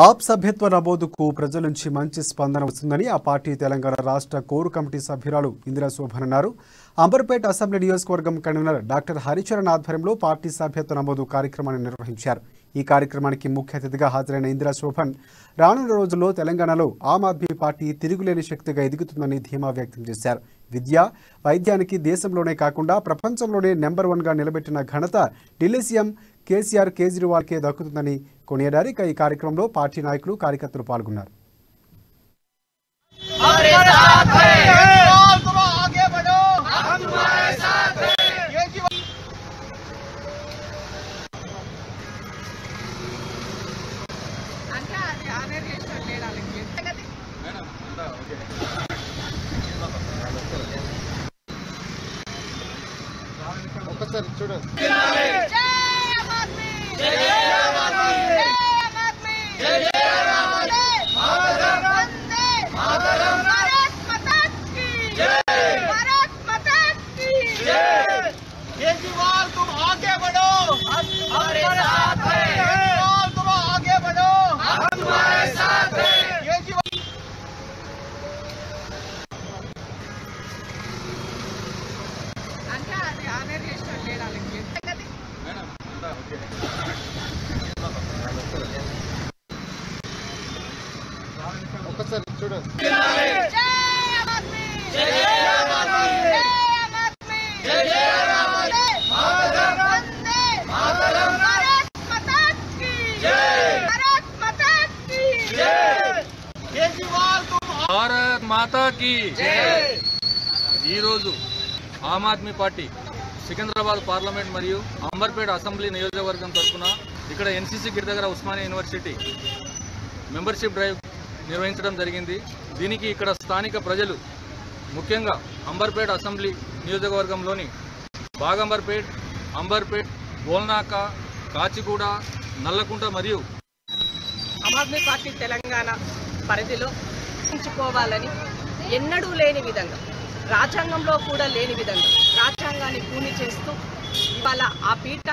ఆప్ సభ్యత్వ నమోదుకు ప్రజల నుంచి మంచి స్పందన వస్తుందని ఆ పార్టీ తెలంగాణ రాష్ట్ర కోర్ కమిటీ సభ్యురాలు ఇందిరా శోభన్ అన్నారు. అంబర్పేట అసెంబ్లీ నియోజకవర్గం కన్వీనర్ డాక్టర్ హరిచరణ్ ఆధ్వర్యంలో పార్టీ సభ్యత్వ నమోదు కార్యక్రమాన్ని నిర్వహించారు. ఈ కార్యక్రమానికి ముఖ్య అతిథిగా హాజరైన ఇందిరా శోభన్ రానున్న రోజుల్లో తెలంగాణలో ఆమ్ ఆద్మీ పార్టీ తిరుగులేని శక్తిగా ఎదుగుతుందని ధీమా వ్యక్తం చేశారు. విద్య, వైద్యానికి దేశంలోనే కాకుండా ప్రపంచంలోనే నెంబర్ 1గా నిలబెట్టిన ఘనత ఢిల్లీ సీఎం కేసీఆర్, కేజ్రీవాల్కే దక్కుతుందని కొనియాడారు. ఈ కార్యక్రమంలో పార్టీ నాయకులు, కార్యకర్తలు పాల్గొన్నారు. ఒకసారి చూడండి. केजरीवाल तुम आगे बढ़ो, हमारे साथ है। केजरीवाल तुम आगे बढ़ो, हमारे साथ है। केजरीवाल అంటే అది ఆనర్ లిస్ట్ లేడానికి మేడం అంతా ఓకే. ఒకసారి చూడండి. భారత్ మాతా కీ ఈ రోజు ఆమ్ ఆద్మీ పార్టీ సికింద్రాబాద్ పార్లమెంట్ మరియు అంబర్పేట అసెంబ్లీ నియోజకవర్గం తరఫున ఇక్కడ ఎన్సీసీ గిరి దగ్గర ఉస్మానియా యూనివర్సిటీ మెంబర్షిప్ డ్రైవ్ నిర్వహించడం జరిగింది. దీనికి ఇక్కడ స్థానిక ప్రజలు, ముఖ్యంగా అంబర్పేట అసెంబ్లీ నియోజకవర్గంలోని బాగంబర్పేట్, అంబర్పేట్, బోల్నాక, కాచిగూడ, నల్లకుంట మరియు ఆమ్ ఆద్మీ పార్టీ తెలంగాణ పరిధిలో ఎంచుకోవాలని ఎన్నడూ లేని విధంగా, రాజ్యాంగంలో కూడా లేని విధంగా రాజ్యాంగాన్ని పూని చేస్తూ ఇవాళ ఆ పీఠ